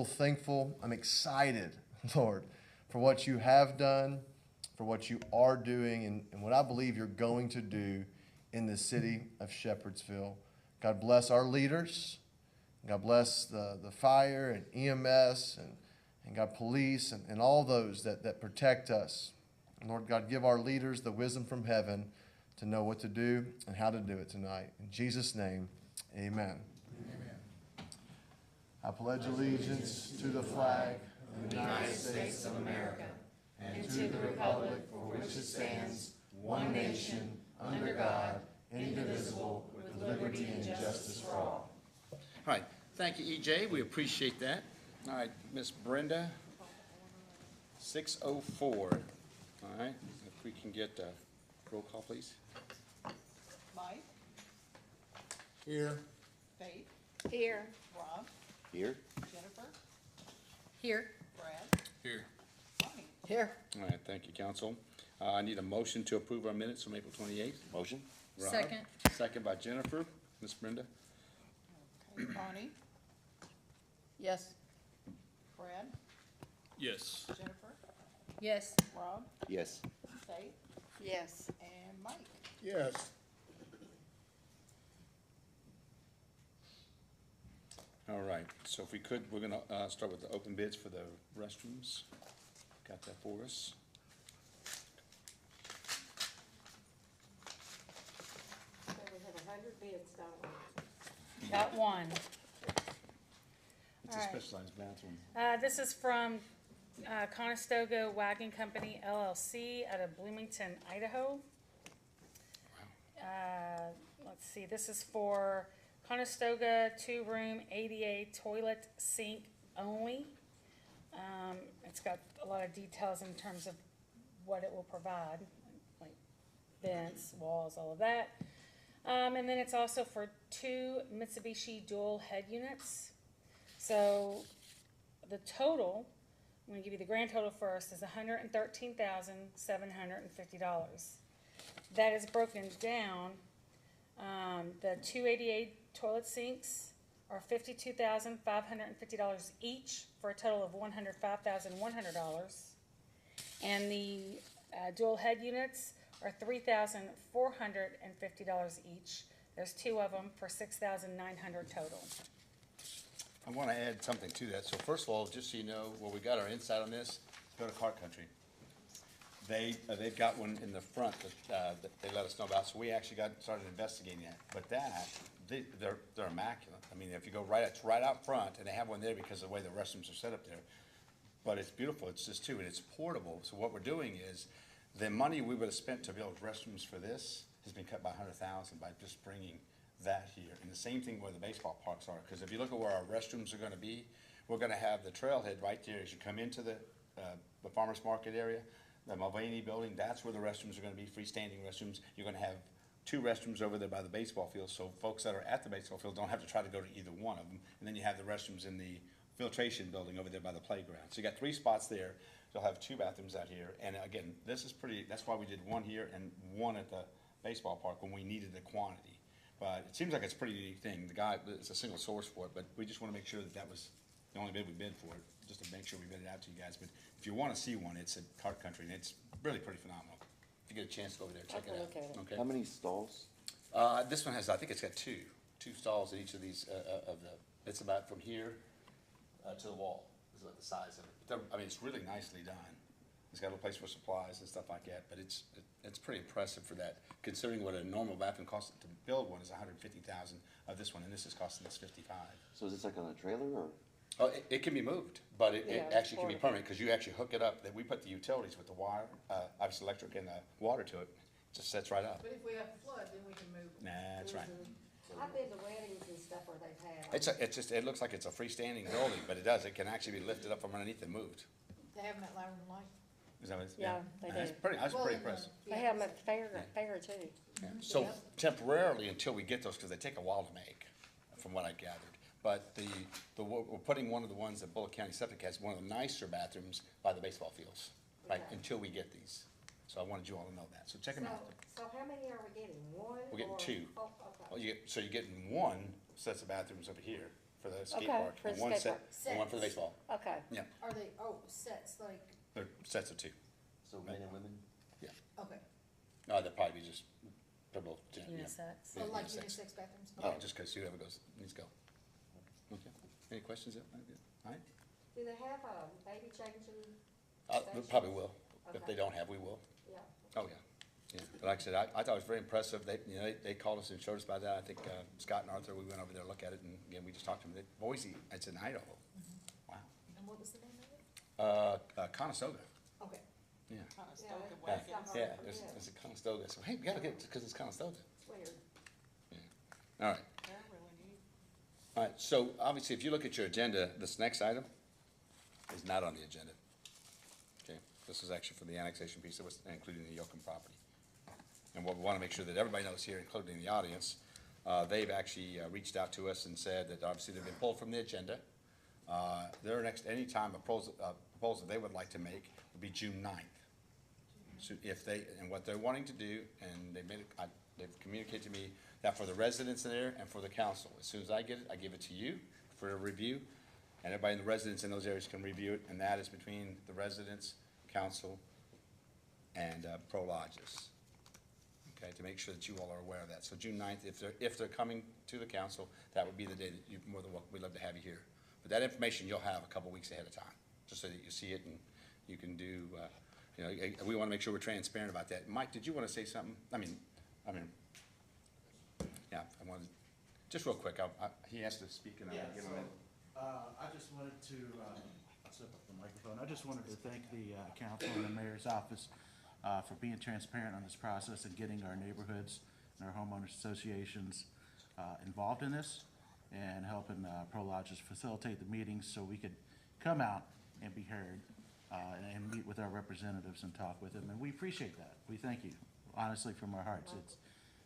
thankful. I'm excited, Lord, for what you have done, for what you are doing, and what I believe you're going to do in the city of Shepherdsville. God bless our leaders. God bless the fire and EMS and God police and all those that protect us. And Lord God, give our leaders the wisdom from heaven to know what to do and how to do it tonight. In Jesus' name, amen. I pledge allegiance to the flag of the United States of America and to the republic for which it stands, one nation, under God, indivisible, with liberty and justice for all. All right. Thank you, EJ. We appreciate that. All right, Miss Brenda, 604. All right. If we can get a roll call, please. Mike? Here. Faith? Here. Rob? Here. Jennifer? Here. Brad? Here. Bonnie? Here. All right. Thank you, Council. I need a motion to approve our minutes from April 28th. Motion? Rob. Second. Second by Jennifer. Miss Brenda. Okay, Bonnie? Yes. Brad? Yes. Jennifer? Yes. Rob? Yes. Faith? Yes. And Mike? Yes. All right. So if we could, we're going to start with the open bids for the restrooms. Got that for us. So we have 100 bids, don't we? Got one. It's All a right. specialized bathroom. This is from Conestoga Wagon Company LLC out of Bloomington, Idaho. Let's see, this is for Conestoga 2-room ADA toilet sink only. It's got a lot of details in terms of what it will provide, like vents, walls, all of that. And then it's also for 2 Mitsubishi dual head units. So the total, I'm gonna give you the grand total first, is $113,750. That is broken down. The 2 ADA toilet sinks are $52,550 each for a total of $105,100. And the dual head units are $3,450 each. There's 2 of them for $6,900 total. I want to add something to that. So first of all, just so you know, where we got our insight on this, go to Cart Country. They've got one in the front that they let us know about, so we actually started investigating that. But they're immaculate. I mean, if you go it's right out front, and they have one there because of the way the restrooms are set up there. But it's beautiful. It's just and it's portable. So what we're doing is, the money we would have spent to build restrooms for this has been cut by $100,000 by just bringing that here. And the same thing where the baseball parks are, because if you look at where our restrooms are going to be, we're going to have the trailhead right there as you come into the farmers market area, the Mulvaney building. That's where the restrooms are going to be, freestanding restrooms. You're going to have 2 restrooms over there by the baseball field, so folks that are at the baseball field don't have to try to go to either one of them. And then you have the restrooms in the filtration building over there by the playground. So you got 3 spots there. You'll have 2 bathrooms out here. And again, this is that's why we did 1 here and 1 at the baseball park when we needed the quantity. But it seems like it's a pretty unique thing. It's a single source for it, but we just want to make sure that was the only bid we bid for it, just to make sure we bid it out to you guys. But if you want to see one, it's at Cart Country, and it's really pretty phenomenal. If you get a chance to go over there, check it out. Okay. How many stalls? This one has, I think it's got 2 stalls in each of these, it's about from here to the wall, is about the size of it. But I mean, it's really nicely done. It's got a place for supplies and stuff like that, but it's pretty impressive for that, considering what a normal bathroom costs to build one is $150,000 of this one, and this is costing us $55,000. So is this like on a trailer or? Oh, it can be moved, but it Yeah, actually can be portable. permanent, because you actually hook it up, that we put the utilities with the wire, obviously electric and water to it, just sets right up. But if we have a flood, then we can move them. Nah, that's right. I've been to weddings and stuff where they've had. It looks like it's a freestanding building, but it can actually be lifted up from underneath and moved. They have them at Loudoun Light. Is that what it's? Yeah, they That's do. pretty Well, impressive. They have them at the fair too. Yeah. So temporarily, until we get those, because they take a while to make, from what I gathered. But we're putting one of the ones that Bullock County Septic has, one of the nicer bathrooms by the baseball fields, right, Okay. until we get these. So I wanted you all to know that. So check them out. So how many are we getting? 1? We're getting 2. Oh, okay. Well, you're getting 1 sets of bathrooms over here, for the skate Okay, park, for and the one skate set, park. and one for the Sets. baseball. Okay, Yeah, Are they, oh, sets, like, they're sets of two. So men and women? Yeah. okay, No, they'll probably be just, they're both, yeah. Unisex. so like Unisex. unisex bathrooms? Oh, Okay. just because whoever goes, needs to go. Okay, any questions? All right, do they have, baby changing? we probably will. If they Okay. don't have, we will. Yeah, Oh, yeah. Yeah, but like I said, I thought it was very impressive. They, you know, they called us and showed us about that. I think, Scott and Arthur, we went over there to look at it, and again, we just talked to them. Boise, it's in Idaho. Wow. And what was the name of it? Conestoga, Okay. yeah. yeah, Yeah, that's not hard yeah, to there's, forget. there's a Conestoga, so hey, we gotta get, because it's Conestoga. It's weird. All right. All right, so obviously, if you look at your agenda, this next item is not on the agenda. Okay, this is actually for the annexation piece, that was including the Yocum property. And what we want to make sure that everybody knows here, including the audience, they've actually reached out to us and said that obviously they've been pulled from the agenda. Their next, anytime proposal they would like to make would be June 9th. So if they, and what they're wanting to do, and they made it, they've communicated to me that for the residents in there and for the council, as soon as I get it, I give it to you for a review, and everybody in the residents in those areas can review it, and that is between the residents, council, and pro lodges. Okay, to make sure that you all are aware of that. So June 9th, if they're coming to the council, that would be the day that you're more than welcome, we'd love to have you here. But that information you'll have a couple weeks ahead of time, just so that you see it and you can do, you know, we want to make sure we're transparent about that. Mike, did you want to say something? I mean, yeah, I wanted, just real quick, he has to speak and I'm Yeah, gonna give so, him I just wanted to, I'll step up the microphone, I just wanted to thank the, council and the mayor's office, for being transparent on this process and getting our neighborhoods and our homeowners associations, involved in this and helping, pro lodges facilitate the meetings so we could come out and be heard, and meet with our representatives and talk with them, and we appreciate that. We thank you, honestly, from our hearts.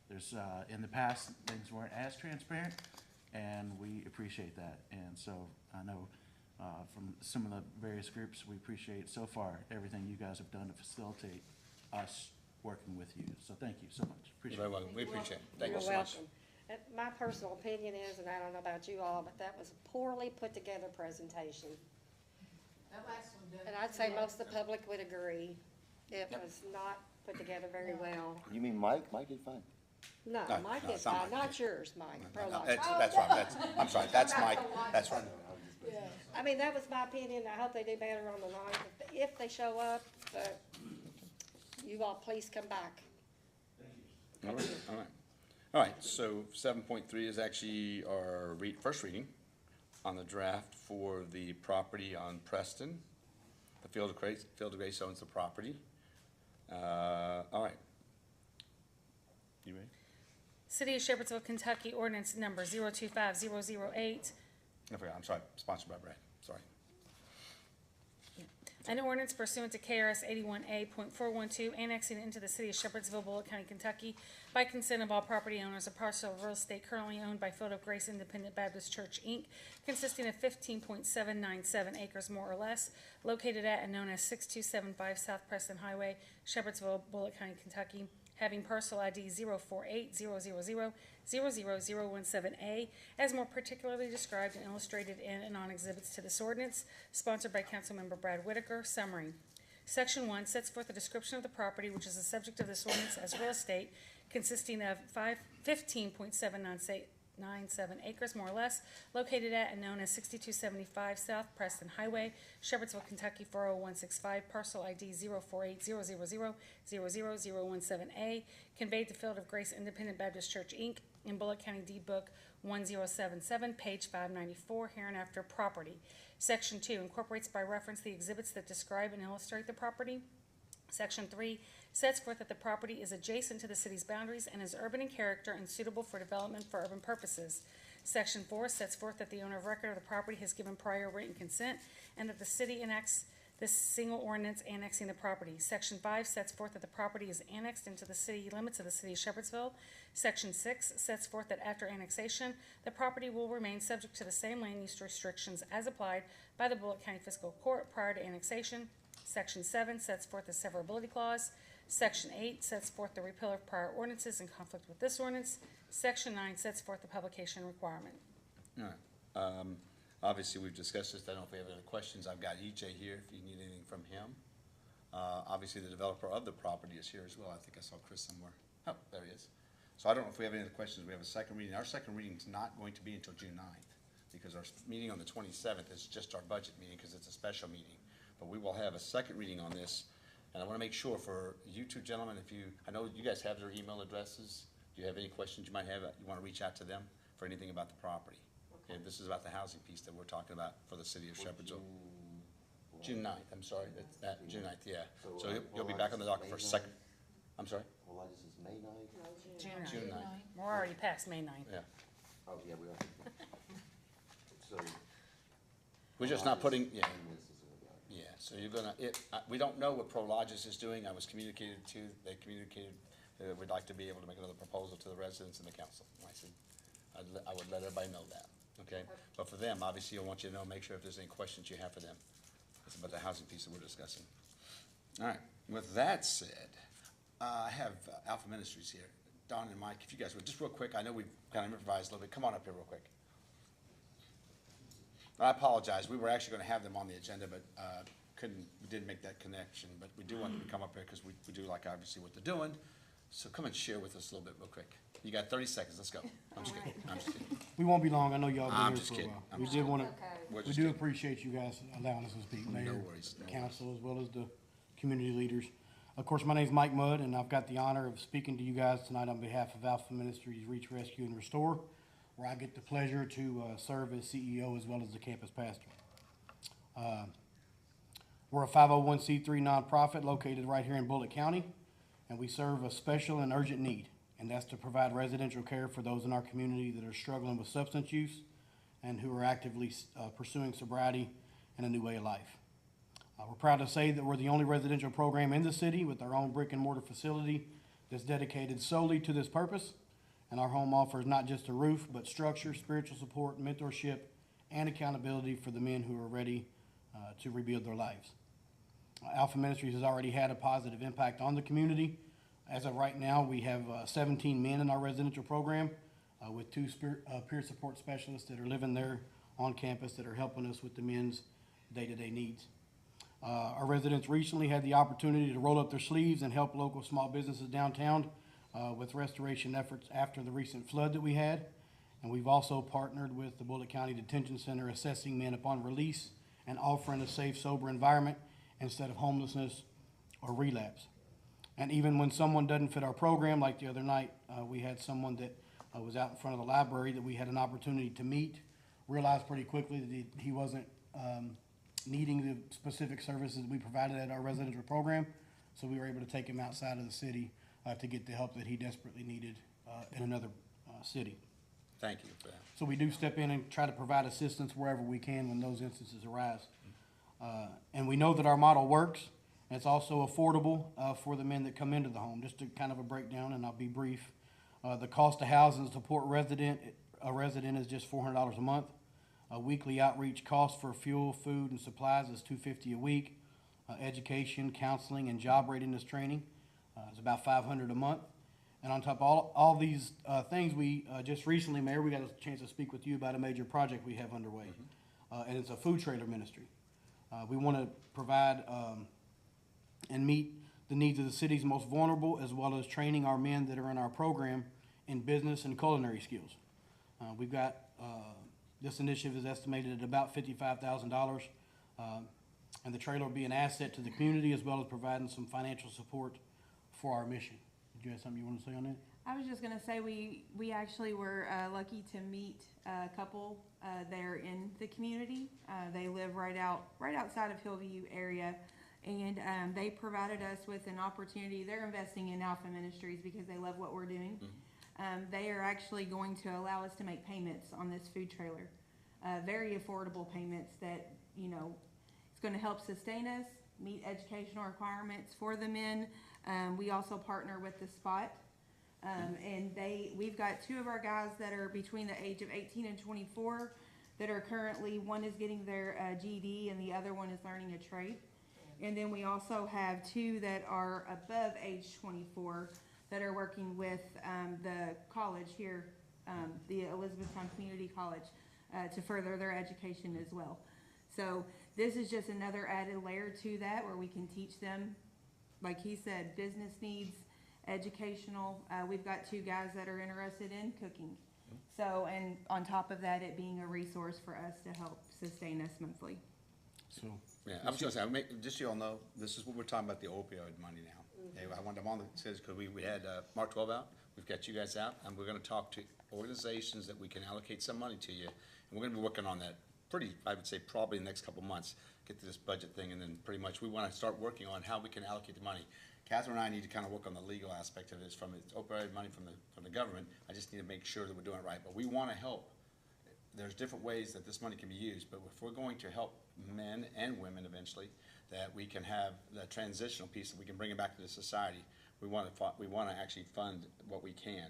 There's, in the past, things weren't as transparent, and we appreciate that. And so I know, from some of the various groups, we appreciate so far everything you guys have done to facilitate us working with you. So thank you so much. Appreciate Very it. well, we appreciate it. Thank you You're so much. welcome. My personal opinion is, and I don't know about you all, but that was a poorly put together presentation. That last one done. And I'd say most of the public would agree. It was not put together very well. You mean Mike? Mike did fine. No, No, Mike no, is it's not fine, Mike. not yours, Mike. Pro Lodge. That's right, I'm sorry, that's Mike, that's right. Yeah. I mean, that was my opinion. I hope they do better on the ninth if they show up, but you all please come back. All right, all right. All right, so 7.3 is actually our first reading on the draft for the property on Preston. The Field of Grace owns the property. All right. You ready? City of Shepherdsville, Kentucky, ordinance number 025008. I forgot, I'm sorry, sponsored by Brad, sorry. An ordinance pursuant to KRS 81A.412, annexing into the city of Shepherdsville, Bullitt County, Kentucky, by consent of all property owners, a parcel of real estate currently owned by Field of Grace Independent Baptist Church, Inc., consisting of 15.797 acres more or less, located at and known as 6275 South Preston Highway, Shepherdsville, Bullitt County, Kentucky, having parcel ID 04800000017A, as more particularly described and illustrated in and on exhibits to this ordinance, sponsored by Councilmember Brad Whitaker. Summary. Section 1 sets forth a description of the property which is the subject of this ordinance as real estate, consisting of 15.797 acres more or less, located at and known as 6275 South Preston Highway, Shepherdsville, Kentucky 40165, parcel ID 04800000017A, conveyed to Field of Grace Independent Baptist Church, Inc., in Bullitt County Deed Book 1077, page 594, hereinafter property. Section 2 incorporates by reference the exhibits that describe and illustrate the property. Section 3 sets forth that the property is adjacent to the city's boundaries and is urban in character and suitable for development for urban purposes. Section 4 sets forth that the owner of record of the property has given prior written consent and that the city enacts this single ordinance annexing the property. Section 5 sets forth that the property is annexed into the city limits of the city of Shepherdsville. Section 6 sets forth that after annexation, the property will remain subject to the same land use restrictions as applied by the Bullitt County Fiscal Court prior to annexation. Section 7 sets forth the severability clause. Section 8 sets forth the repeal of prior ordinances in conflict with this ordinance. Section 9 sets forth the publication requirement. All right. Obviously, we've discussed this, I don't know if we have any other questions, I've got EJ here, if you need anything from him. Obviously, the developer of the property is here as well, I think I saw Chris somewhere. Oh, there he is. So I don't know if we have any other questions, we have a second reading, our second reading's not going to be until June 9th, because our meeting on the 27th is just our budget meeting, because it's a special meeting. But we will have a second reading on this, and I wanna make sure for you two gentlemen, I know you guys have their email addresses, do you have any questions you might have, you wanna reach out to them for anything about the property? Okay, this is about the housing piece that we're talking about for the city of Shepherdsville. June 9th, I'm sorry, that's that, June 9th, yeah. So you'll be back on the docket for a second, I'm sorry? Well, this is May 9th? June 9th, We're already past May 9th. yeah. Oh, yeah, we are. So. We're just not putting, yeah, And this is about- yeah, so you're gonna, we don't know what Prologis is doing, I was communicated to, they communicated, we'd like to be able to make another proposal to the residents and the council. I said, I would let everybody know that, okay? But for them, obviously, I want you to know, make sure if there's any questions you have for them. It's about the housing piece that we're discussing. All right, with that said, I have Alpha Ministries here. Don and Mike, if you guys would, just real quick, I know we've kind of improvised a little bit, come on up here real quick. I apologize, we were actually gonna have them on the agenda, but, we didn't make that connection, but we do want them to come up here, because we do like obviously what they're doing. So come and share with us a little bit real quick. You got 30 seconds, let's go. I'm just kidding, I'm just kidding. We won't be long, I know y'all I'm been here just for a kidding. while. I'm We just did wanna, We're we just do kidding. appreciate you guys allowing us to speak, No Mayor, worries, no council, as well as the community leaders. Of course, my name's Mike Mudd, and I've got the honor of speaking to you guys tonight on behalf of Alpha Ministries Reach, Rescue, and Restore, where I get the pleasure to serve as CEO as well as the campus pastor. We're a 501c3 nonprofit located right here in Bullitt County, and we serve a special and urgent need, and that's to provide residential care for those in our community that are struggling with substance use and who are actively pursuing sobriety and a new way of life. We're proud to say that we're the only residential program in the city with our own brick and mortar facility that's dedicated solely to this purpose, and our home offers not just a roof, but structure, spiritual support, mentorship, and accountability for the men who are ready to rebuild their lives. Alpha Ministries has already had a positive impact on the community. As of right now, we have 17 men in our residential program with two peer support specialists that are living there on campus that are helping us with the men's day-to-day needs. Our residents recently had the opportunity to roll up their sleeves and help local small businesses downtown with restoration efforts after the recent flood that we had. And we've also partnered with the Bullitt County Detention Center, assessing men upon release and offering a safe, sober environment instead of homelessness or relapse. And even when someone doesn't fit our program, like the other night, we had someone that was out in front of the library that we had an opportunity to meet, realized pretty quickly that he wasn't needing the specific services we provided at our residential program, so we were able to take him outside of the city to get the help that he desperately needed in another city. Thank you for that. So we do step in and try to provide assistance wherever we can when those instances arise. And we know that our model works, and it's also affordable for the men that come into the home. Just to kind of a breakdown, and I'll be brief. The cost to house and support a resident is just $400 a month. A weekly outreach cost for fuel, food, and supplies is $250 a week. Education, counseling, and job readiness training is about $500 a month. And on top of all these things, we just recently, Mayor, we got a chance to speak with you about a major project we have underway. And it's a food trailer ministry. We want to provide and meet the needs of the city's most vulnerable, as well as training our men that are in our program in business and culinary skills. We've got, this initiative is estimated at about $55,000. And the trailer will be an asset to the community, as well as providing some financial support for our mission. Did you have something you want to say on that? I was just gonna say, we actually were lucky to meet a couple there in the community. They live right outside of Hillview area, and they provided us with an opportunity. They're investing in Alpha Ministries because they love what we're doing. They are actually going to allow us to make payments on this food trailer, very affordable payments that, you know, it's gonna help sustain us, meet educational requirements for the men. We also partner with the Spot. And we've got two of our guys that are between the age of 18 and 24 that are currently, one is getting their GED and the other one is learning a trade. And then we also have two that are above age 24 that are working with the college here, the Elizabethtown Community College. to further their education as well. So this is just another added layer to that where we can teach them, like he said, business needs, educational. We've got 2 guys that are interested in cooking. So, and on top of that, it being a resource for us to help sustain us monthly. So, Yeah, I was gonna say, just so you all know, this is what we're talking about, the opioid money now. Okay, I wanted them on the, because we had Mark 12 out, we've got you guys out, and we're gonna talk to organizations that we can allocate some money to you. And we're gonna be working on that I would say probably in the next couple of months, get to this budget thing, and then pretty much we wanna start working on how we can allocate the money. Catherine and I need to kind of work on the legal aspect of this, from it's opioid money from the government. I just need to make sure that we're doing it right, but we wanna help. There's different ways that this money can be used, but if we're going to help men and women eventually, that we can have that transitional piece, that we can bring it back to the society, we wanna actually fund what we can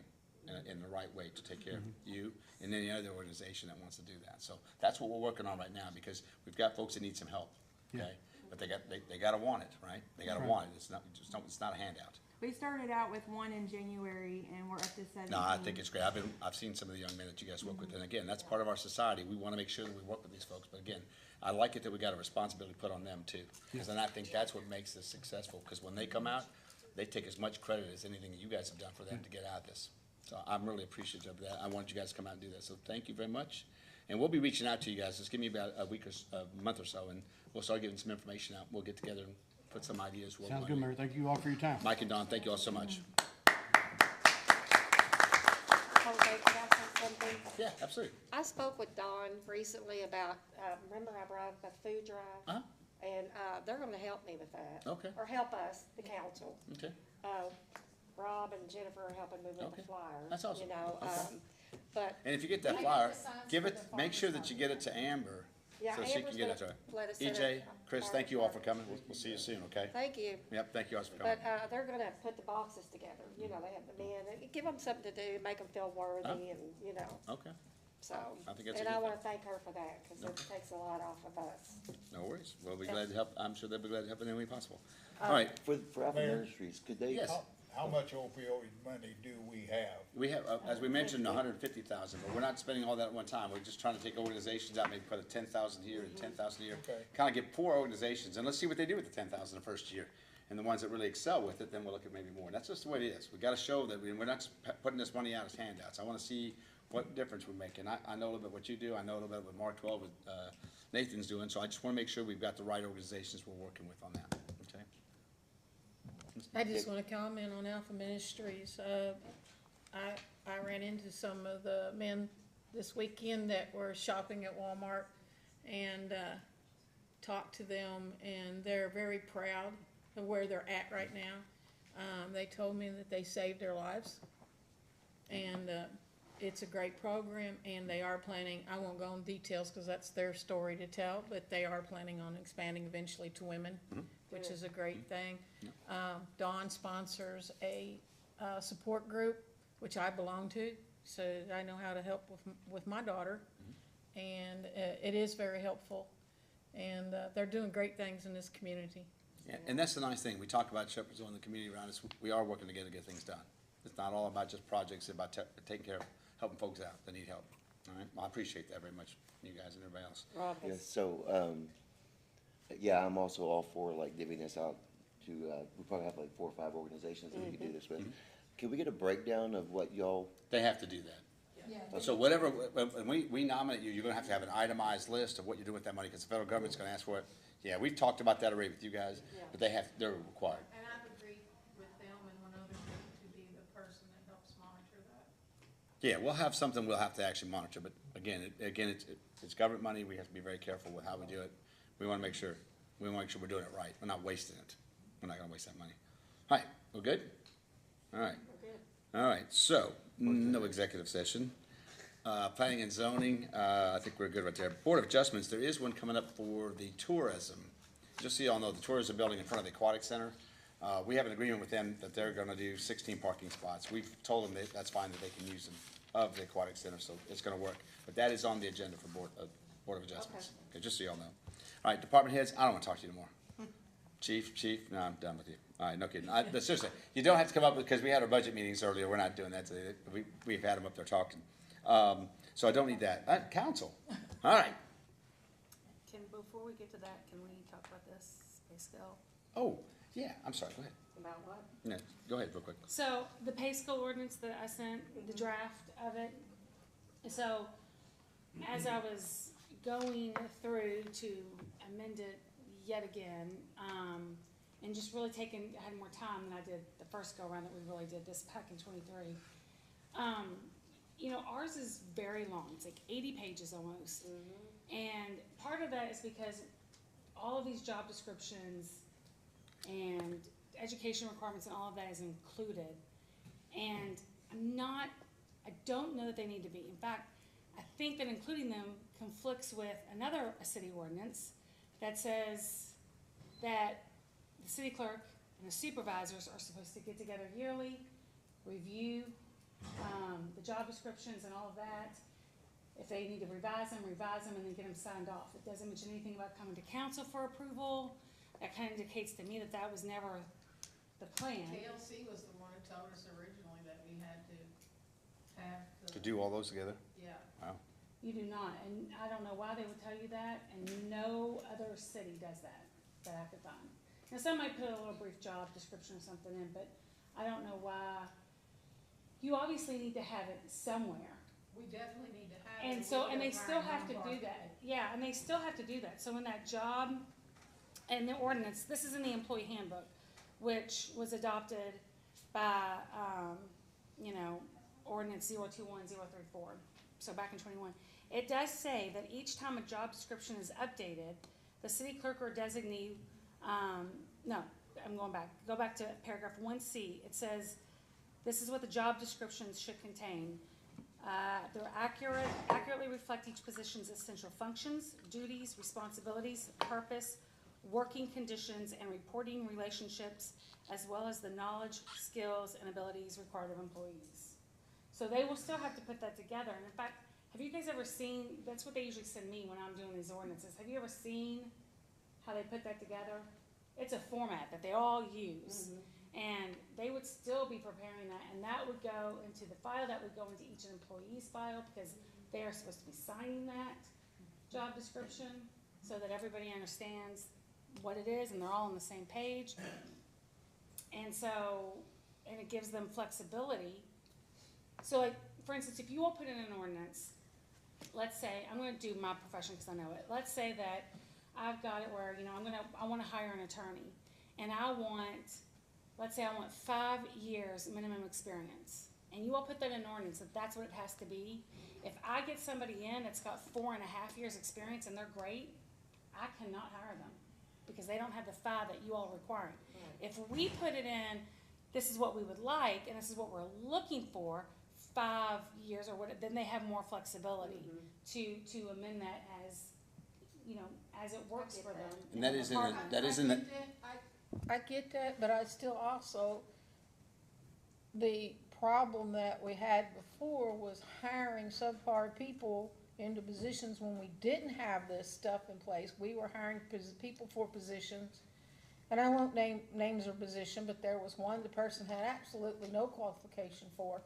in the right way to take care of you and any other organization that wants to do that. So that's what we're working on right now, because we've got folks that need some help, okay? But they gotta want it, right? They gotta want it. It's not a handout. We started out with 1 in January and we're up to 17. No, I think it's great. I've seen some of the young men that you guys work with, and again, that's part of our society. We wanna make sure that we work with these folks, but again, I like it that we got a responsibility put on them too. Because then I think that's what makes this successful, because when they come out, they take as much credit as anything you guys have done for them to get out of this. So I'm really appreciative of that. I want you guys to come out and do that, so thank you very much. And we'll be reaching out to you guys. Just give me about a week or a month or so, and we'll start getting some information out. We'll get together and put some ideas. sounds good, Mayor. Thank you all for your time. Mike and Don, thank you all so much. Okay, can I say something? Yeah, absolutely. I spoke with Dawn recently about, remember I brought up the food drive? Uh-huh. And, they're gonna help me with that. Okay. Or help us, the council. Okay. Rob and Jennifer are helping move in Okay. the flyer. That's awesome. You know, Okay. but, And if you get that I got flyer, the signs give for it, the make sure farmers that you get it to Amber, yeah, so she can Amber's get it to gonna her. let us send EJ, it. Chris, thank you all for coming. We'll see you soon, okay? Thank you. Yep, thank you all for coming. But, they're gonna put the boxes together, you know, they have the men, give them something to do, make them feel worthy and, you know, Okay, so. I think that's a And good I thing. wanna thank her for that, cause it takes a lot off of us. no worries. We'll be glad to help. I'm sure they'll be glad to help in any way possible. All right, For Alpha Mayor. Ministries, could they? Yes. How much opioid money do we have? we have, as we mentioned, 150,000, but we're not spending all that at one time. We're just trying to take organizations out, maybe put a 10,000 here and 10,000 here. Okay. Kind of get 4 organizations, and let's see what they do with the 10,000 the first year. And the ones that really excel with it, then we'll look at maybe more. And that's just the way it is. We gotta show that we're not putting this money out as handouts. I wanna see what difference we're making. I know a little bit what you do. I know a little bit what Mark 12 with Nathan's doing, so I just wanna make sure we've got the right organizations we're working with on that, okay? I just want to comment on Alpha Ministries. I ran into some of the men this weekend that were shopping at Walmart and talked to them, and they're very proud of where they're at right now. They told me that they saved their lives, and it's a great program, and they are planning, I won't go into details because that's their story to tell, but they are planning on expanding eventually to women, which is a great thing. Dawn sponsors a support group, which I belong to, so I know how to help with my daughter. And it is very helpful, and they're doing great things in this community. Yeah, and that's the nice thing. We talk about Shepherdsville and the community around us. We are working together to get things done. It's not all about just projects, it's about taking care of, helping folks out that need help. All right, well, I appreciate that very much, you guys and everybody else. Rob Yeah, has, so, yeah, I'm also all for like divvying this out to, we probably have like 4 or 5 organizations that we could do this with. Can we get a breakdown of what y'all, They have to do that. Yeah. So whatever, when we nominate you, you're gonna have an itemized list of what you're doing with that money, because the federal government's gonna ask for it. Yeah, we've talked about that already with you guys, but they're required. And I've agreed with them and one other to be the person that helps monitor that. Yeah, we'll have something we'll have to actually monitor, but again, it's government money. We have to be very careful with how we do it. We wanna make sure we're doing it right. We're not wasting it. We're not gonna waste that money. All right, we're good? All right. All right, so, no executive session. Planning and zoning, I think we're good right there. Board of Adjustments, there is one coming up for the tourism. Just so you all know, the tourism building in front of the aquatic center, we have an agreement with them that they're gonna do 16 parking spots. We've told them that that's fine, that they can use them of the aquatic center, so it's gonna work. But that is on the agenda for Board of Adjustments. Okay, just so you all know. All right, department heads, I don't wanna talk to you anymore. Chief, no, I'm done with you. All right, no kidding. But seriously, you don't have to come up with, because we had our budget meetings earlier, we're not doing that today. We've had them up there talking. So I don't need that. Council, All right. Before we get to that, can we talk about this pay scale? Oh, yeah, I'm sorry, go ahead. About what? No, go ahead real quick. So the pay scale ordinance that I sent, the draft of it, so as I was going through to amend it yet again, and just really I had more time than I did the first go around that we really did this back in 23. You know, ours is very long. It's like 80 pages almost. And part of that is because all of these job descriptions and education requirements and all of that is included. And I don't know that they need to be. In fact, I think that including them conflicts with a city ordinance that says that the city clerk and the supervisors are supposed to get together yearly, review the job descriptions and all of that. If they need to revise them, and then get them signed off. It doesn't mention anything about coming to council for approval. That kind of indicates to me that that was never the plan. KLC was the one who told us originally that we had to have To do all those together? yeah. Wow. You do not, and I don't know why they would tell you that, and no other city does that I could find. Now, some might put a little brief job description or something in, but I don't know why. You obviously need to have it somewhere. We definitely need to have it. And so, and they still have to do that, yeah, and they still have to do that, so in that job, and the ordinance, this is in the employee handbook, which was adopted by, ordinance 021034, so back in 21. It does say that each time a job description is updated, the city clerk or designee, go back to paragraph 1C, it says, this is what the job descriptions should contain. They're accurately reflect each position's essential functions, duties, responsibilities, purpose, working conditions, and reporting relationships, as well as the knowledge, skills, and abilities required of employees. So they will still have to put that together. And in fact, have you guys ever seen, that's what they usually send me when I'm doing these ordinances. Have you ever seen how they put that together? It's a format that they all use. And they would still be preparing that, and that would go into the file, that would go into each employee's file, because they are supposed to be signing that job description, so that everybody understands what it is, and they're all on the same page. And so, and it gives them flexibility. So like, for instance, if you all put in an ordinance, let's say, I'm gonna do my profession because I know it. Let's say that I've got it where, I wanna hire an attorney, and let's say I want 5 years minimum experience, and you all put that in ordinance, that that's what it has to be. If I get somebody in that's got 4.5 years experience and they're great, I cannot hire them, because they don't have the 5 that you all are requiring. If we put it in, this is what we would like, and this is what we're looking for, 5 years or what, then they have more flexibility to amend that as it works for them. And that is in the, I get that, but I still also, the problem that we had before was hiring subpar people into positions when we didn't have this stuff in place. We were hiring people for positions, and I won't name names or position, but there was one the person had absolutely no qualification for.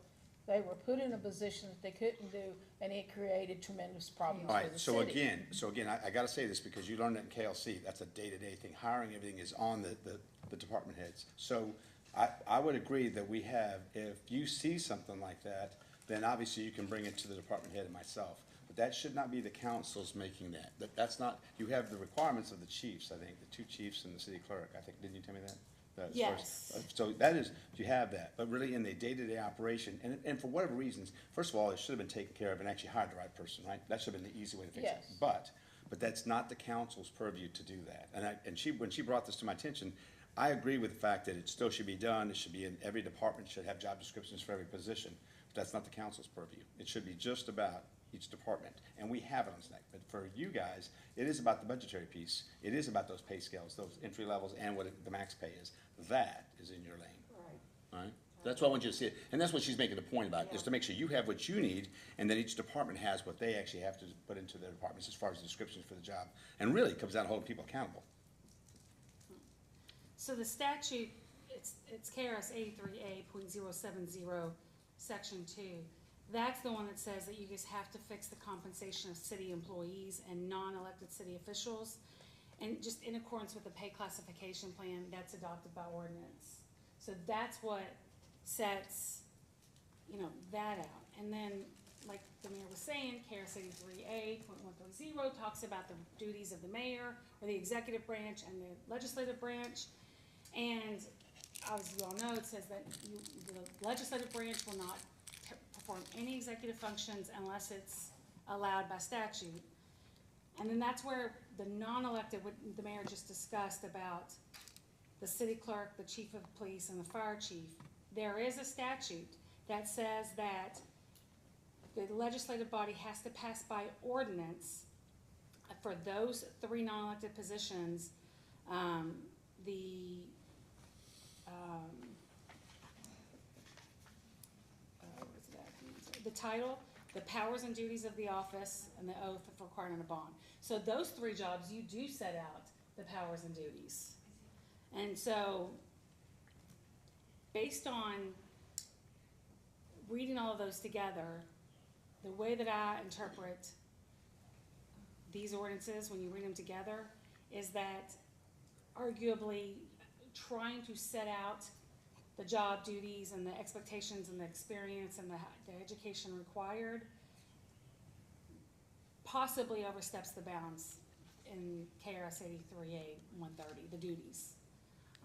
They were put in a position that they couldn't do, and it created tremendous problems all for right, the so city. again, I gotta say this, because you learned it in KLC, that's a day-to-day thing. Hiring, everything is on the department heads. So I would agree that we have, if you see something like that, then obviously you can bring it to the department head and myself. But that should not be the council's making that. That's not, you have the requirements of the chiefs, I think, the 2 chiefs and the city clerk, I think, didn't you tell me that? Yes. So that is, you have that, but really in the day-to-day operation, and for whatever reasons, first of all, it should have been taken care of and actually hired the right person, right? That should have been the easy way to fix it. Yes. But that's not the council's purview to do that. And when she brought this to my attention, I agree with the fact that it still should be done. It should be in, every department should have job descriptions for every position. But that's not the council's purview. It should be just about each department, and we have it on Snack. But for you guys, it is about the budgetary piece. It is about those pay scales, those entry levels, and what the max pay is. That is in your lane. All right? That's why I want you to see it, and that's what she's making a point about, is to make sure you have what you need, and then each department has what they actually have to put into their departments as far as descriptions for the job. And really, it comes down to holding people accountable. So the statute, it's KRS 83A.070, section 2. That's the one that says that you guys have to fix the compensation of city employees and non-elected city officials. And just in accordance with the pay classification plan that's adopted by ordinance. So that's what sets, you know, that out. And then, like the mayor was saying, KRS 83A.130 talks about the duties of the mayor, or the executive branch and the legislative branch. And as you all know, it says that the legislative branch will not perform any executive functions unless it's allowed by statute. And then that's where the non-elected, what the mayor just discussed about the city clerk, the chief of police, and the fire chief. There is a statute that says that the legislative body has to pass by ordinance for those three non-elected positions, the title, the powers and duties of the office, and the oath of requirement of bond. So those three jobs, you do set out the powers and duties. And so, based on reading all of those together, the way that I interpret these ordinances, when you read them together, is that arguably trying to set out the job duties and the expectations and the experience and the education required possibly oversteps the bounds in KRS 83A.130, the duties.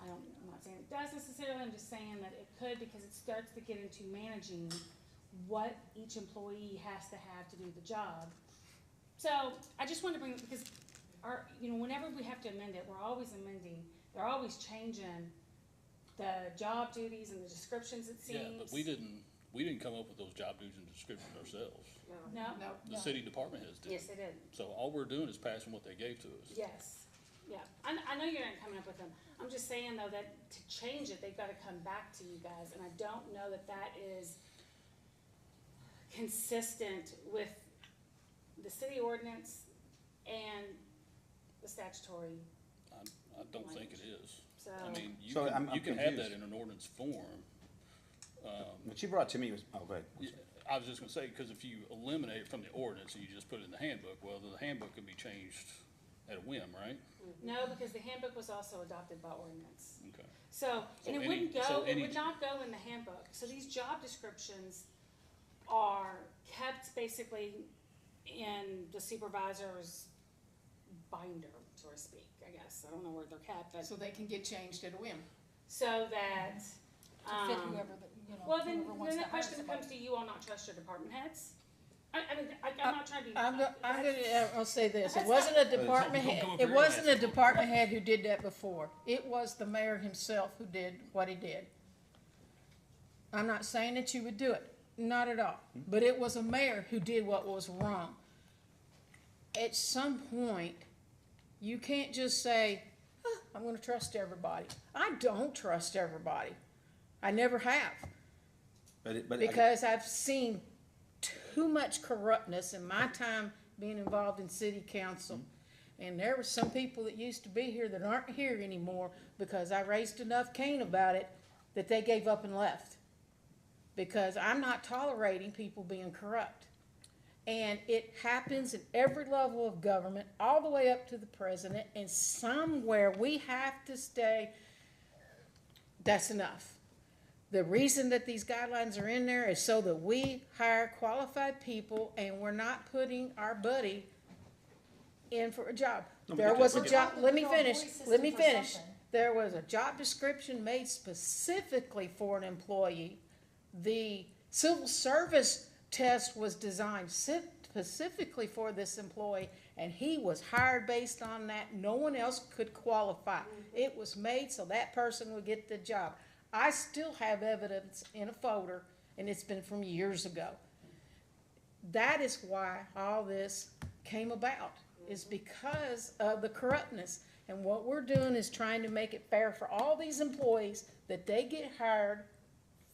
I'm not saying it does necessarily, I'm just saying that it could, because it starts to get into managing what each employee has to have to do the job. So I just wanted to bring it, because whenever we have to amend it, we're always amending, they're always changing the job duties and the descriptions, it seems. Yeah, but we didn't come up with those job duties and descriptions ourselves. No? The city department heads did. Yes, they did. So all we're doing is passing what they gave to us. Yes, yeah. I know you're not coming up with them. I'm just saying though that to change it, they've gotta come back to you guys, and I don't know that that is consistent with the city ordinance and the statutory. I don't think it is. So. I mean, So I'm you can have that confused. in an ordinance form. What you brought to me was, oh, go ahead. I was just gonna say, because if you eliminate it from the ordinance and you just put it in the handbook, well, the handbook can be changed at a whim, right? No, because the handbook was also adopted by ordinance. Okay. So, and it wouldn't go, it would not go in the handbook. So these job descriptions are kept basically in the supervisor's binder, so to speak, I guess. I don't know where they're kept, but So they can get changed at a whim. so that, To fit whoever, well, then whoever wants the to hire question somebody. comes to you all not trust your department heads? I'm not trying to be. I'll say this, it That's wasn't not- a department Don't head, come up it here wasn't a and ask. department head who did that before. It was the mayor himself who did what he did. I'm not saying that you would do it, not at all, but it was a mayor who did what was wrong. At some point, you can't just say, I'm gonna trust everybody. I don't trust everybody. I never have. Because I've seen too much corruptness in my time being involved in city council. And there were some people that used to be here that aren't here anymore because I raised enough Cain about it that they gave up and left. Because I'm not tolerating people being corrupt. And it happens at every level of government, all the way up to the president, and somewhere we have to stay, that's enough. The reason that these guidelines are in there is so that we hire qualified people and we're not putting our buddy in for a job. There was a job, let me finish. There was a job description made specifically for an employee. The civil service test was designed specifically for this employee, and he was hired based on that. No one else could qualify. It was made so that person would get the job. I still have evidence in a folder, and it's been from years ago. That is why all this came about, is because of the corruptness. And what we're doing is trying to make it fair for all these employees, that they get hired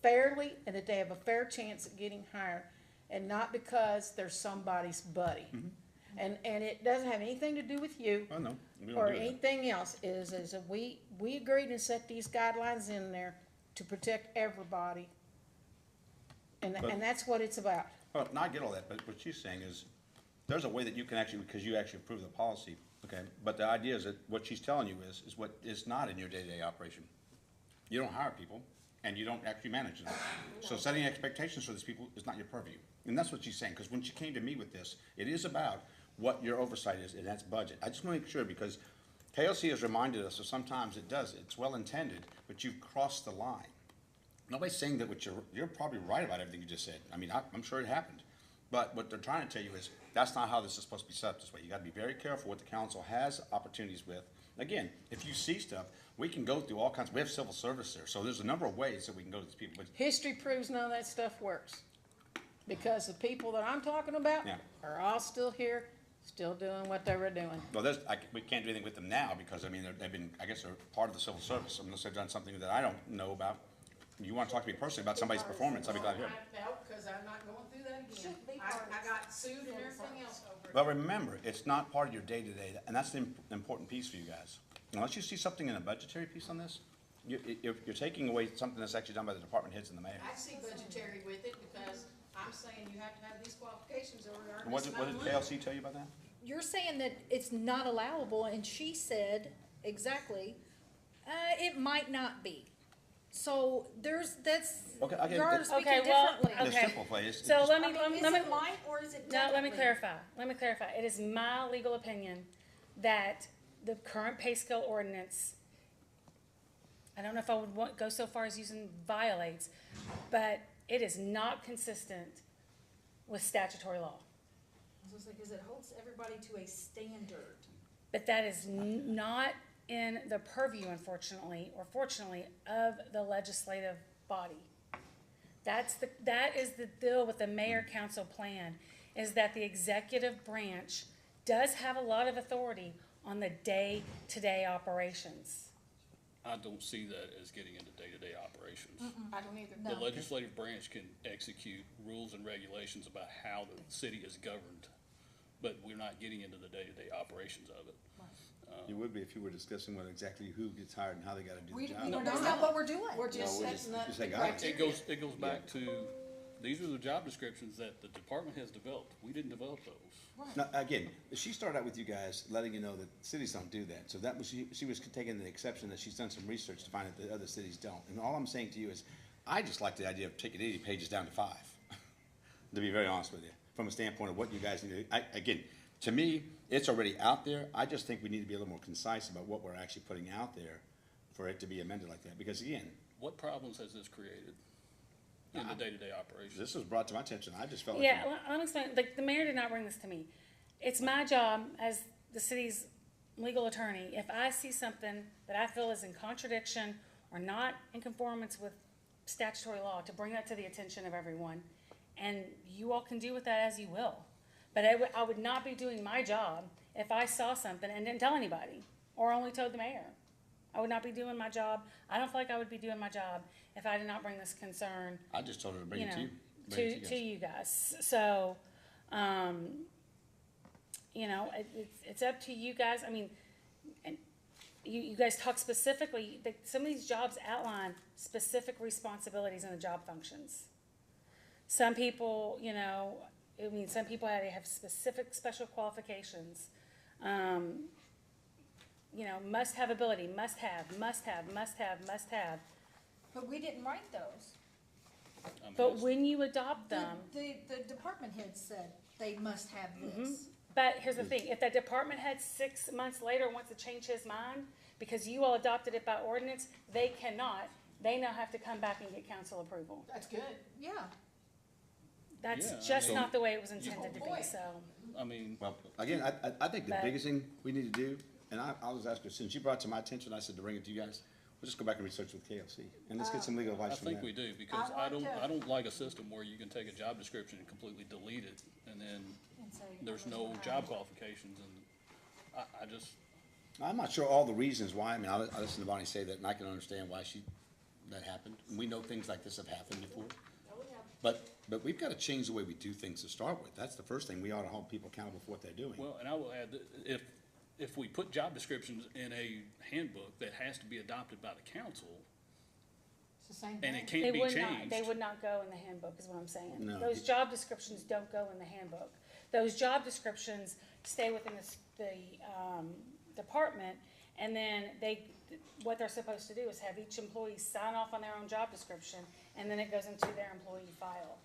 fairly and that they have a fair chance at getting hired, and not because they're somebody's buddy. And it doesn't have anything to do with you. I know. We don't Or do that. anything else, is that we agreed and set these guidelines in there to protect everybody. And that's what it's about. Well, no, I get all that, but what she's saying is, there's a way that you can actually, because you actually approve the policy, okay? But the idea is that what she's telling you is what is not in your day-to-day operation. You don't hire people, and you don't actually manage them. So setting expectations for these people is not your purview. And that's what she's saying, because when she came to me with this, it is about what your oversight is, and that's budget. I just want to make sure, because KLC has reminded us that sometimes it's well-intended, but you've crossed the line. Nobody's saying that you're probably right about everything you just said. I mean, I'm sure it happened. But what they're trying to tell you is, that's not how this is supposed to be set up this way. You gotta be very careful what the council has opportunities with. Again, if you see stuff, we can go through all kinds, we have civil service there, so there's a number of ways that we can go to these people. But History proves none of that stuff works. Because the people that I'm talking about Yeah. are all still here, still doing what they were doing. Well, we can't do anything with them now, because, I mean, they've been, I guess they're part of the civil service, unless they've done something that I don't know about. You wanna talk to me personally about somebody's performance, I'll be glad to hear it. No, because I'm not going through that again. I got sued and everything else over it. But remember, it's not part of your day-to-day, and that's the important piece for you guys. Unless you see something in a budgetary piece on this, you're taking away something that's actually done by the department heads and the mayor. I see budgetary with it because I'm saying you have to have these qualifications or there And what did KLC tell you about that? You're saying that it's not allowable, and she said exactly, it might not be. So Okay, I get it. you're already speaking Okay, well, differently. The okay. simple way is. So let I me, mean, is let me. it might or is it No, let me definitely? clarify. It is my legal opinion that the current pay scale ordinance, I don't know if I would go so far as using violates, but it is not consistent with statutory law. Because it holds everybody to a standard. But that is not in the purview, unfortunately, or fortunately, of the legislative body. That is the deal with the mayor-council plan, is that the executive branch does have a lot of authority on the day-to-day operations. I don't see that as getting into day-to-day operations. I don't either. The legislative branch can execute rules and regulations about how the city is governed, but we're not getting into the day-to-day operations of it. You would be if you were discussing what exactly who gets hired and how they gotta do the job. No, That's not what we're doing. We're just No, we're setting up just the saying, guys. criteria. It goes back to, these are the job descriptions that the department has developed. We didn't develop those. Now, again, she started out with you guys, letting you know that cities don't do that. So that was, she was taking the exception that she's done some research to find out that other cities don't. And all I'm saying to you is, I just like the idea of taking 80 pages down to 5, to be very honest with you, from a standpoint of what you guys need to, again, to me, it's already out there. I just think we need to be a little more concise about what we're actually putting out there for it to be amended like that. Because again, What problems has this created in the day-to-day operations? this was brought to my attention. I just felt like. Yeah, let me explain, like, the mayor did not bring this to me. It's my job as the city's legal attorney, if I see something that I feel is in contradiction or not in conformance with statutory law, to bring that to the attention of everyone. And you all can do with that as you will. But I would not be doing my job if I saw something and didn't tell anybody, or only told the mayor. I would not be doing my job. I don't feel like I would be doing my job if I did not bring this concern, I just told her to bring you it to know, you. Bring it to you guys. So, you know, it's up to you guys. I mean, and you guys talk specifically, some of these jobs outline specific responsibilities in the job functions. Some people, you know, I mean, some people have specific special qualifications. You know, must have ability, must have. But we didn't write those. I mean, But it's- when you adopt them, The department head said they must have this. but here's the thing, if that department head 6 months later wants to change his mind, because you all adopted it by ordinance, they cannot. They now have to come back and get council approval. That's good. Yeah. That's Yeah, I just mean- not the way it was intended to be, Boy. so. I mean, Well, again, I think the But- biggest thing we need to do, and I'll just ask her, since you brought it to my attention, I said to bring it to you guys, we'll just go back and research with KFC, and let's get some legal I advice from think them. we do, because I like I to- don't like a system where you can take a job description and completely delete it, and then And say, there's no job qualifications, and I just, I'm not sure all the reasons why. I mean, I listened to Bonnie say that, and I can understand why that happened. And we know things like this have happened before. But we've got to change the way we do things to start with. That's the first thing. We ought to hold people accountable for what they're doing. well, and I will add that if we put job descriptions in a handbook that has to be adopted by the council, It's the same And thing. it can't be changed. They would not go in the handbook, is what I'm saying. No. Those job descriptions don't go in the handbook. Those job descriptions stay within the department, and then what they're supposed to do is have each employee sign off on their own job description, and then it goes into their employee file.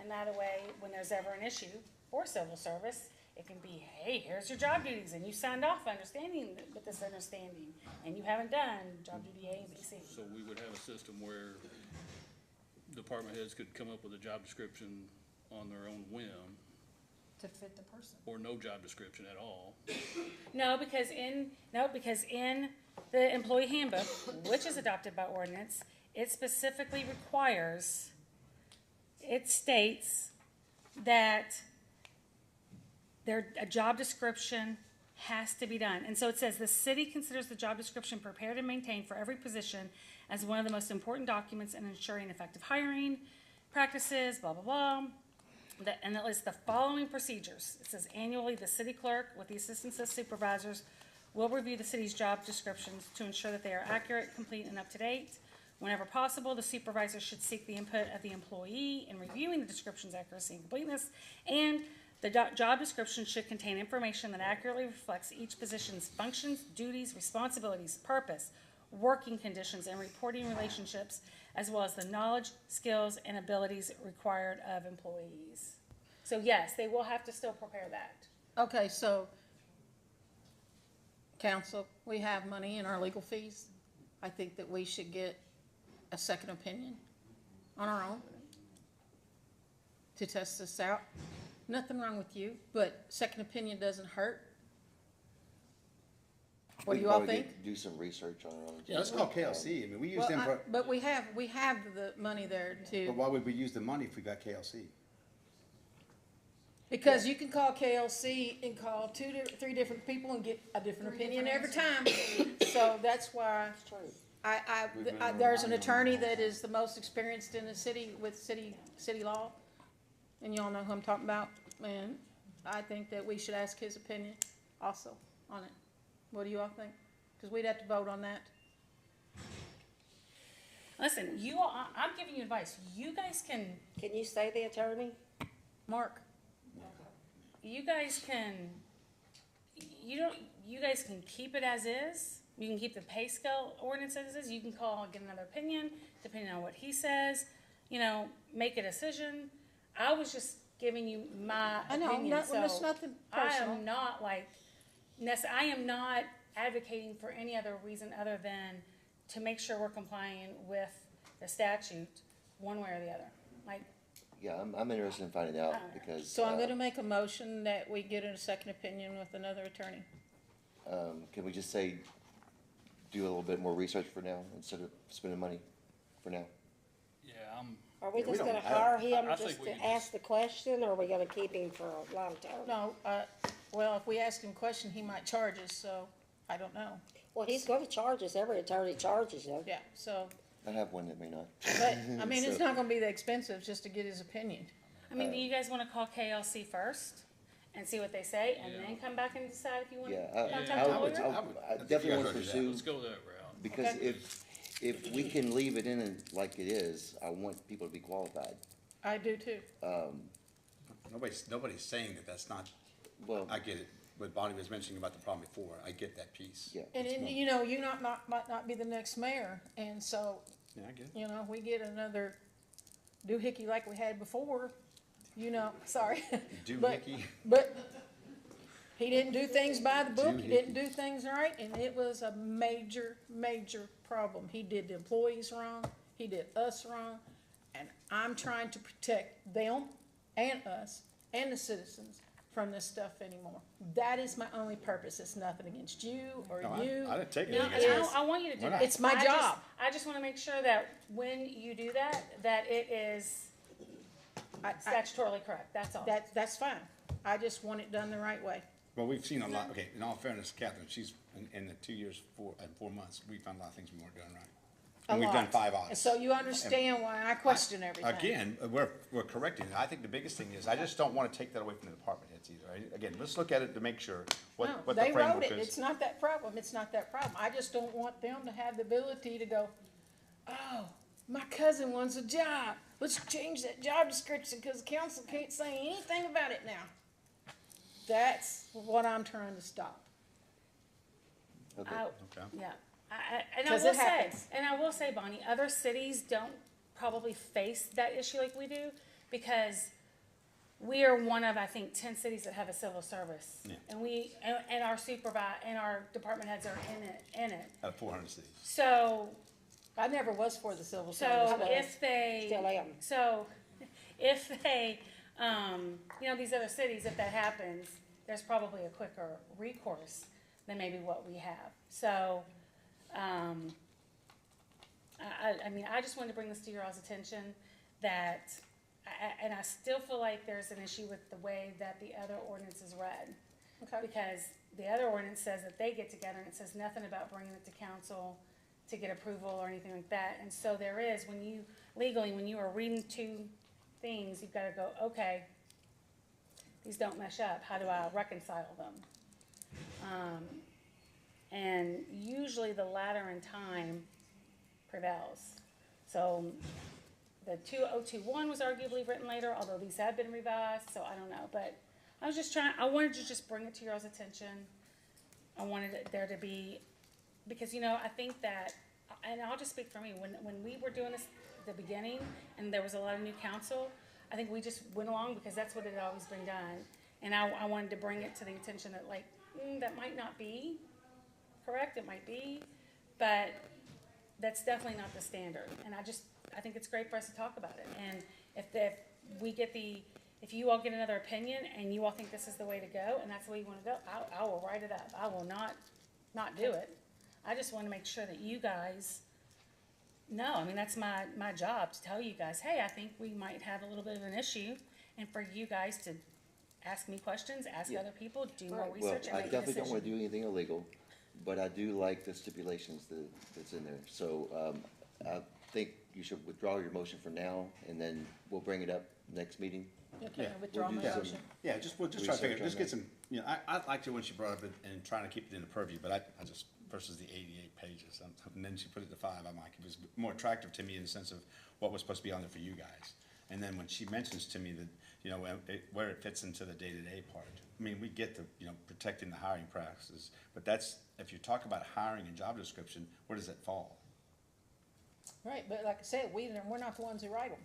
And that way, when there's ever an issue for civil service, it can be, hey, here's your job duties, and you signed off with this understanding, and you haven't done job duty A, B, C. So we would have a system where department heads could come up with a job description on their own whim, To fit the person. or no job description at all. No, because in the employee handbook, which is adopted by ordinance, it specifically requires, it states that a job description has to be done. And so it says, the city considers the job description prepared and maintained for every position as one of the most important documents in ensuring effective hiring practices, blah, blah, blah. And it lists the following procedures. It says annually, the city clerk, with the assistance of supervisors, will review the city's job descriptions to ensure that they are accurate, complete, and up to date. Whenever possible, the supervisor should seek the input of the employee in reviewing the description's accuracy and completeness, and the job description should contain information that accurately reflects each position's functions, duties, responsibilities, purpose, working conditions, and reporting relationships, as well as the knowledge, skills, and abilities required of employees. So yes, they will have to still prepare that. Okay, so, council, we have money in our legal fees. I think that we should get a second opinion on our own to test this out. Nothing wrong with you, but second opinion doesn't hurt. What do you all think? Do some research on our own. Yeah, let's call KLC. I mean, we use Well, them for, but we have the money there but to, why would we use the money if we got KLC? because you can call KLC and call three different people and get a different opinion every time. So that's why there's an attorney that is the most experienced in the city with city law. And y'all know who I'm talking about, and I think that we should ask his opinion also on it. What do you all think? Because we'd have to vote on that. Listen, you all, I'm giving you advice. You guys can, Can you say the attorney? Mark, you guys can keep it as is. You can keep the pay scale ordinance as is. You can call and get another opinion, depending on what he says, make a decision. I was just giving you my I know, opinion, it's so nothing I personal. am not I am not advocating for any other reason other than to make sure we're complying with the statute, one way or the other. Yeah, I'm interested in finding out because. So I'm gonna make a motion that we get a second opinion with another attorney. Can we just say, do a little bit more research for now instead of spending money for now? Yeah, Are we Yeah, we just don't gonna have- hire him I think just we to can ask the question, or are we gonna keep him for a long term? No, well, if we ask him a question, he might charge us, so I don't know. Well, he's gonna charge us, every attorney charges him. Yeah, so, I have one that may not. but, I mean, it's not gonna be that expensive just to get his opinion. I mean, do you guys wanna call KLC first and see what they say, and then come back and decide if you wanna Yeah, contact a lawyer? I definitely want to pursue, let's go that route. because if we can leave it in like it is, I want people to be qualified. I do too. Nobody's saying that that's not, Well, I get it. What Bonnie was mentioning about the problem before, I get that piece. yeah. And, It's and, more- you might not be the next mayor, and so, Yeah, I get it. if we get another doohickey like we had before, sorry. But- Doohickey. But he didn't do things by the book, he didn't do things right, and it was a major, major problem. He did the employees wrong, he did us wrong, and I'm trying to protect them and us and the citizens from this stuff anymore. That is my only purpose. It's nothing against you or No, you. I didn't take No, anything and against I want you to do Why that. not? It's my job. I just wanna make sure that when you do that, that it is statutorily correct, that's all. That's fine. I just want it done the right way. Well, we've seen a lot, okay, in all fairness, Catherine, she's, in the 2 years, 4 months, we found a lot of things we weren't doing right. A And we've done lot. 5 And audits. so you understand why I question everything. Again, we're correcting it. I think the biggest thing is, I just don't wanna take that away from the department heads either. Again, let's look at it to make sure what the No, they framework wrote it, is. it's not that problem, it's not that problem, I just don't want them to have the ability to go, oh, my cousin wants a job. Let's change that job description because council can't say anything about it now. That's what I'm trying to stop. Okay. Yeah, and I 'Cause will it happens. say, Bonnie, other cities don't probably face that issue like we do, because we are one of, I think, 10 cities that have a civil service. Yeah. And our and our department heads are in it. Out of 400 cities. So, I never was for the civil service. so but if they, Still am. so if they, these other cities, if that happens, there's probably a quicker recourse than maybe what we have. So, I mean, I just wanted to bring this to your all's attention that, and I still feel like there's an issue with the way that the other ordinance is read. Okay. Because the other ordinance says that they get together and it says nothing about bringing it to council to get approval or anything like that. And so there is, when you are reading two things, you've gotta go, okay, these don't mesh up, how do I reconcile them? And usually the latter in time prevails. So the 2021 was arguably written later, although these have been revised, so I don't know. But I wanted to just bring it to your all's attention. I wanted there to be, because, I think that, and I'll just speak for me, when we were doing this at the beginning and there was a lot of new council, I think we just went along because that's what had always been done. And I wanted to bring it to the attention that that might not be correct, it might be, but that's definitely not the standard. And I think it's great for us to talk about it. And if you all get another opinion and you all think this is the way to go and that's the way you want to go, I will write it up. I will not do it. I just want to make sure that you guys know. I mean, that's my job, to tell you guys, hey, I think we might have a little bit of an issue, and for you guys to ask me questions, ask other people, do more Well, research, and I make a definitely don't wanna decision. do anything illegal, but I do like the stipulations that's in there. So, I think you should withdraw your motion for now, and then we'll bring it up next meeting. Okay, Yeah. withdraw We'll my do some- motion. Yeah, we'll just try to figure, Research on just get that. some, I liked it when she brought up it and trying to keep it in the purview, but I just, versus the 88 pages, and then she put it to 5, I'm like, it was more attractive to me in the sense of what was supposed to be on there for you guys. And then when she mentions to me that, where it fits into the day-to-day part, I mean, we get the, protecting the hiring practices, but that's, if you talk about hiring and job description, where does it fall? Right, but like I said, we're not the ones who write them.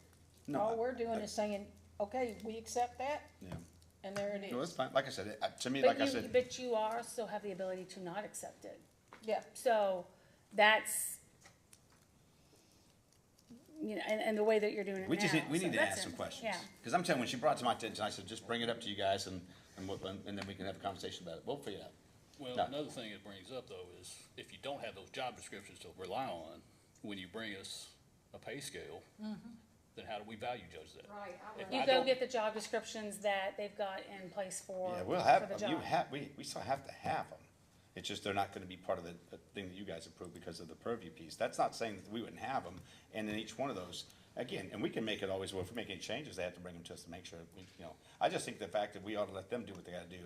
No, All we're doing is saying, okay, we accept that, Yeah. and there it No, is. it's fine, like I said, to me, like I said. But you still have the ability to not accept it. Yeah, So that's, and the way that you're doing it We just now. we So need to that's ask some it. questions. Yeah. Because I'm telling you, when she brought it to my attention, I said, just bring it up to you guys and then we can have a conversation about it. We'll figure it out. Well, No. another thing it brings up though is if you don't have those job descriptions to rely on, when you bring us a pay scale, then how do we value judge that? right. If You I go don't- get the job descriptions that they've got in place for, Yeah, we'll for have, the you job. have, we still have to have them. It's just they're not gonna be part of the thing that you guys approve because of the purview piece. That's not saying that we wouldn't have them. And in each one of those, again, and we can make it always, well, if we make any changes, they have to bring them to us to make sure, I just think the fact that we ought to let them do what they gotta do.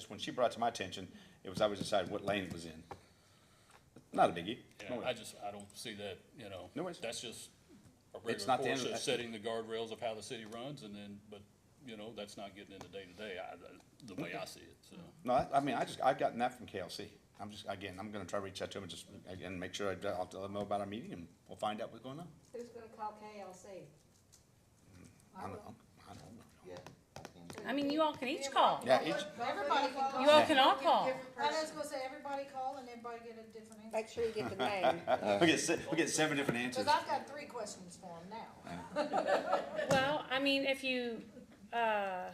When she brought it to my attention, I was deciding what lane it was in. Not a biggie. Yeah, No way. I don't see that, No worries. that's just a It's regular not the course end of of the- setting the guardrails of how the city runs and then, but, that's not getting into day-to-day, the way I see it, so. No, I've gotten that from KLC. I'm gonna try to reach out to them and just, again, make sure I'll let them know about our meeting and we'll find out what's going on. Who's gonna call KLC? I don't know. Yeah. I mean, you all can each call. Yeah, each, Everybody can call. You all can all call. I was gonna say, everybody call and everybody get a different answer. Make sure you get the name. we'll get 7 different answers. Cause I've got 3 questions for them now. Well, I mean, if you go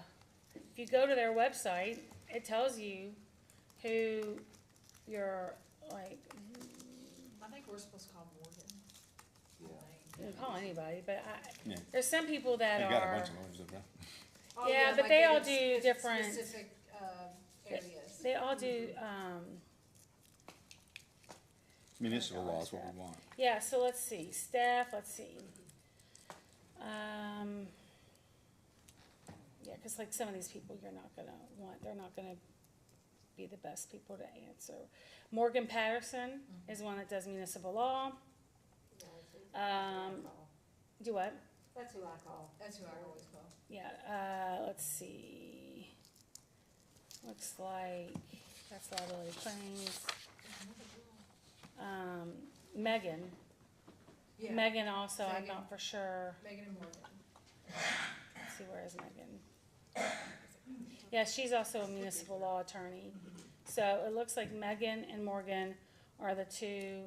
to their website, it tells you who your, I think we're supposed to call Morgan. Yeah. you can call anybody, but Yeah. there's some people that They've got a are, bunch of lawyers up there. Oh, Yeah, but like they all in do different- Specific, areas. they all do, Municipal law is what we want. yeah, so let's see, staff, let's see. Yeah, cause like some of these people you're not gonna want, they're not gonna be the best people to answer. Morgan Patterson is one that does municipal law. Do what? That's who I call. That's who I always call. Yeah, let's see. Looks like that's liability claims. Megan. Yeah, Megan also, I'm Megan. not for sure. Megan and Morgan. Let's see, where is Megan? Yeah, she's also a municipal law attorney. So it looks like Megan and Morgan are the two,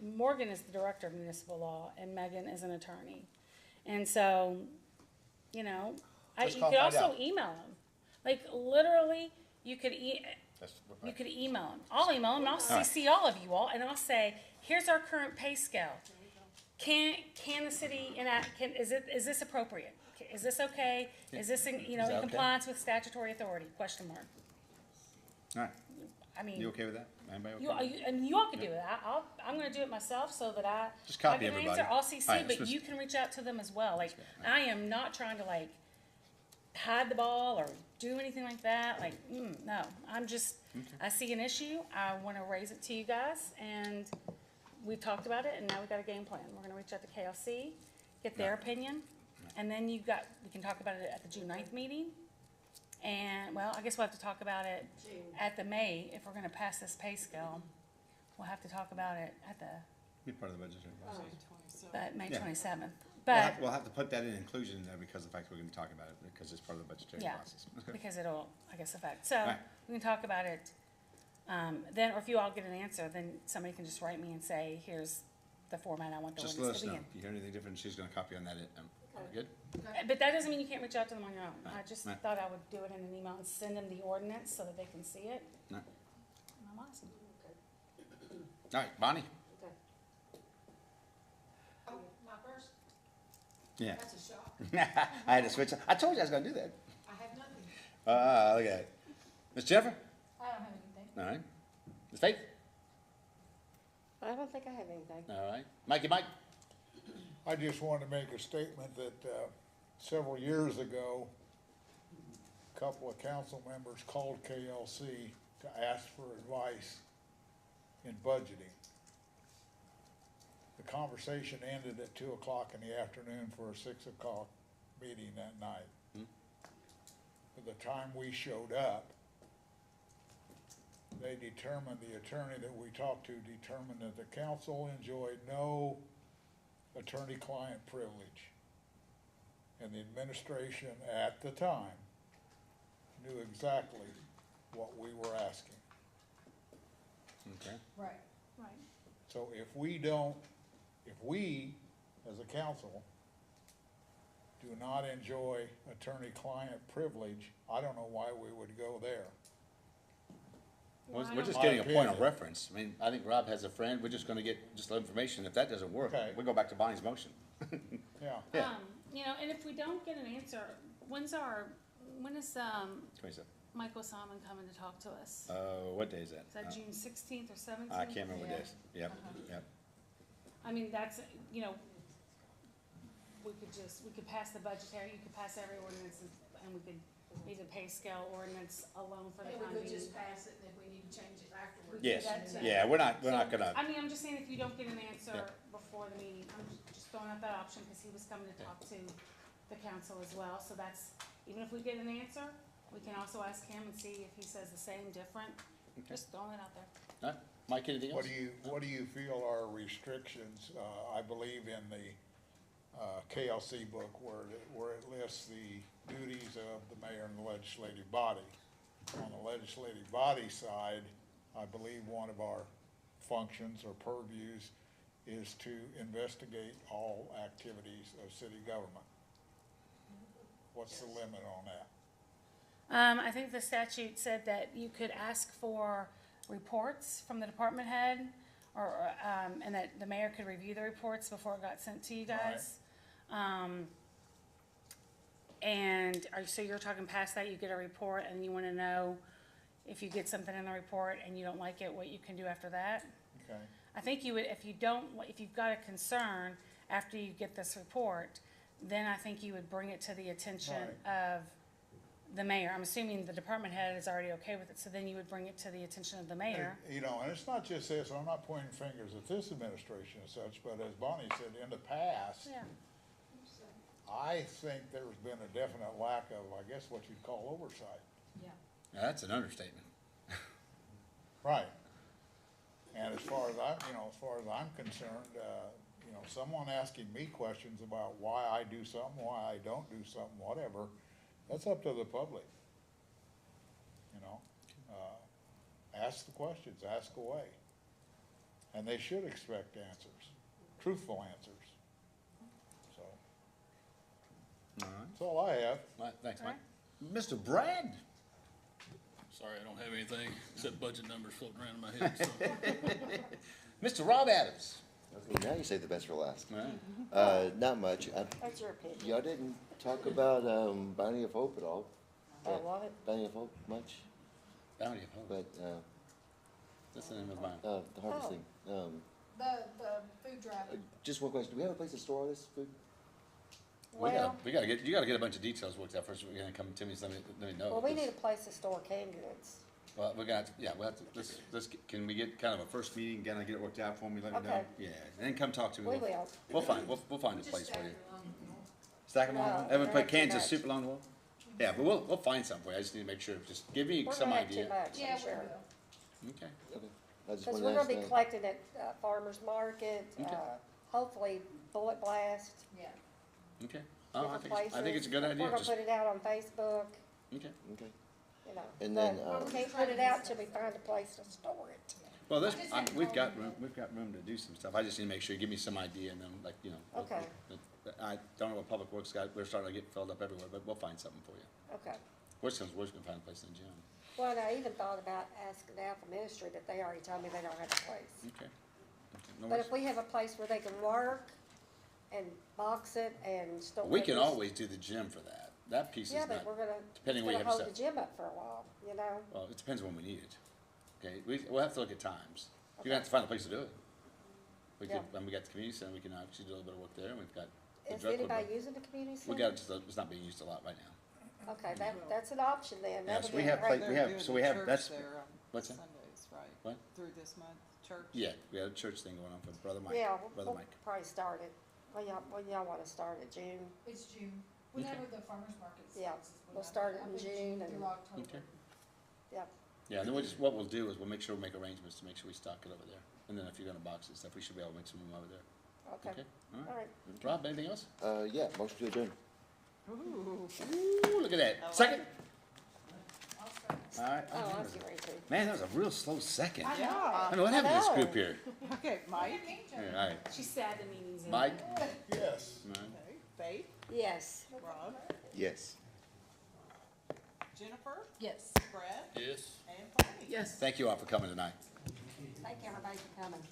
Morgan is the director of municipal law and Megan is an attorney. And so, you know, Let's you call could and find also out. email them. Like literally, you could That's- you could email them. I'll email them and I'll CC all of you all and I'll say, here's our current pay scale. Can the city enact, is this appropriate? Is this okay? Is this, in Is that okay? compliance with statutory authority? Question mark. All right, I mean, you okay with that? Anybody okay? you, with that? I mean, you all can do it. I'm gonna do it myself so that Just copy I can everybody. answer. I'll CC, All right, but let's you just- can reach out to them as well. Like, All I am not trying to like hide the ball or do anything like that. Like, no, I'm just, I see an issue. I wanna raise it to you guys and we've talked about it and now we've got a game plan. We're gonna reach out to KLC, get their opinion. And then we can talk about it at the June 9th meeting. And, well, I guess we'll have to talk about it at the May, if we're gonna pass this pay scale. We'll have to talk about it at the, Be part of the budgetary process. but May Yeah. 27th. We'll have to put that in inclusion in there because of the fact we're gonna be talking about it, because it's part of the budgetary Yeah, process. because it'll, I guess, affect. So, Right. we can talk about it, then, or if you all get an answer, then somebody can just write me and say, here's the format I want the Just let ordinance us to know. be in. If you hear anything different, she's gonna copy on that. Good? But that doesn't mean you can't reach out to them on your own. I just Right. thought I would do it in an email and send them the ordinance so that they can see it. Right. And I'm awesome. All right, Bonnie? Oh, my first, Yeah. that's a shock. I had to switch. I told you I was gonna do that. I have nothing. Look at it. Ms. Jennifer? I don't have anything. All right. Ms. Faith? I don't think I have anything. All right. Mikey Mike? I just want to make a statement that, several years ago, a couple of council members called KLC to ask for advice in budgeting. The conversation ended at 2:00 in the afternoon for a 6:00 meeting that night. By the time we showed up, they determined, the attorney that we talked to determined that the council enjoyed no attorney-client privilege. And the administration at the time knew exactly what we were asking. Okay. Right. Right. So if we, as a council, do not enjoy attorney-client privilege, I don't know why we would go there. We're just My getting a point of opinion. reference. I mean, I think Rob has a friend. We're just gonna get just the information. If that doesn't work, Okay. we go back to Bonnie's motion. Yeah. Yeah. You know, and if we don't get an answer, when is, 27. Michael Simon coming to talk to us? What day is that? Is that June 16th or 17th? I can't remember what Yeah. day it is. Yep, yep. I mean, that's, you know, we could pass the budgetary, you could pass every ordinance and we could leave the pay scale ordinance alone for the And time we could being. just pass it, and if we need to change it afterwards. Yes, that too. yeah, we're not So, gonna, I mean, I'm just saying if you don't get an answer Yeah. before the meeting, I'm just throwing out that option, cause he was coming to talk to the council as well, so that's, even if we get an answer, we can also ask him and see if he says the same, different, just throwing it out there. all right. Mike, anything else? What do you feel are restrictions, I believe in the, KLC book where it lists the duties of the mayor and the legislative body. On the legislative body side, I believe one of our functions or purviews is to investigate all activities of city government. What's the limit on that? I think the statute said that you could ask for reports from the department head, or, and that the mayor could review the reports before it got sent to you guys. So you're talking past that, you get a report and you wanna know if you get something in the report and you don't like it, what you can do after that? Okay, I think you would, if you've got a concern after you get this report, then I think you would bring it to the attention of the mayor. I'm assuming the department head is already okay with it, so then you would bring it to the attention of the mayor. You know, and it's not just this, I'm not pointing fingers at this administration as such, but as Bonnie said, in the past, Yeah. I think there's been a definite lack of, I guess, what you'd call oversight. Now, that's an understatement. Right. And as far as I'm concerned, you know, someone asking me questions about why I do something, why I don't do something, whatever, that's up to the public. You know, ask the questions, ask away. And they should expect answers, truthful answers. So, All right. that's all I have. All right, thanks, Mike. Mr. Brad? Sorry, I don't have anything except budget numbers floating around in my head, so. Mr. Rob Adams? Okay, now you save the best for last. All right. Not much. That's your opinion. Y'all didn't talk about, Bounty of Hope at all. Oh, what? Bounty of Hope much, Bounty of Hope. but, That's the name of mine. the harvesting. The food drive. Just one question. Do we have a place to store all this food? Well, You gotta get a bunch of details worked out first. We're gonna come to me, so let me know. well, we need because- a place to store canned goods. Well, we're gonna, we'll have to, can we get kind of a first meeting, kinda get it worked out for me, let me know? Okay. Yeah, and then come talk to me. We will. We'll find a place for you. Stack them No, on, they're ever put not too cans of much. soup along the wall? Yeah, but we'll find something for you. I just need to make sure, just give me We're some gonna have too idea. much, Yeah, I'm we sure. will. Okay. Okay. I just Because wanted we're to gonna ask be collecting at, farmer's market, Okay. hopefully Bullet Blast, Yeah. Okay. Oh, I different think, places. I think it's a good idea. We're gonna Just, put it out on Facebook, okay. Okay. you know. And but then, we can't put it out till we find a place to store it. Well, this, just had we've one. got room to do some stuff. I just need to make sure you give me some idea and then like, you know. Okay. I don't know what Public Works got. We're starting to get filled up everywhere, but we'll find something for you. Okay. Worst comes to worst, we can find a place in the gym. Well, and I even thought about asking Alpha Ministry, but they already told me they don't have a place. Okay. No But worries. if we have a place where they can work and box it and store it. We can always do the gym for that. That piece is Yeah, not, but we're gonna, depending it's where you gonna have hold the stuff. gym up for a while, you know? Well, it depends when we need it. Okay, we'll have to look at times. You're gonna have to find a place to do it. We could, Yeah. when we got the community center, we can actually do a little bit of work there, and we've got the Is drug club. anybody using the community We center? got, it's not being used a lot right now. Okay, that's an option then. That Yes, would we be have, great. we have, so we have, that's, what's that? Sundays, right? What? Through this month, church? Yeah, we had a church thing going on for Brother Mike. Yeah, Brother we'll Mike. probably start it. Well, y'all wanna start it June? It's June, whenever the farmer's market starts. Yeah, is when we'll I start think. it in I think June and- Through October. Okay. Yeah, Yeah, and then what we'll do is we'll make sure we make arrangements to make sure we stock it over there. And then if you're gonna box it and stuff, we should be able to make some room over there. okay, Okay, all all right. right. Rob, anything else? yeah, motion to adjourn. Ooh. Ooh, look at that. Second? All right. Oh, I was getting ready to. Man, that was a real slow second. I Yeah. don't know what happened to this know. group here. Okay, Mike? Yeah, all right. She's sad the meeting's ended. Mike? Yes. All right. Okay, Faith, Yes. Rob, Yes. Jennifer, Yes. Brad, Yes. and Bonnie. Yes. Thank you all for coming tonight. Thank you everybody for coming.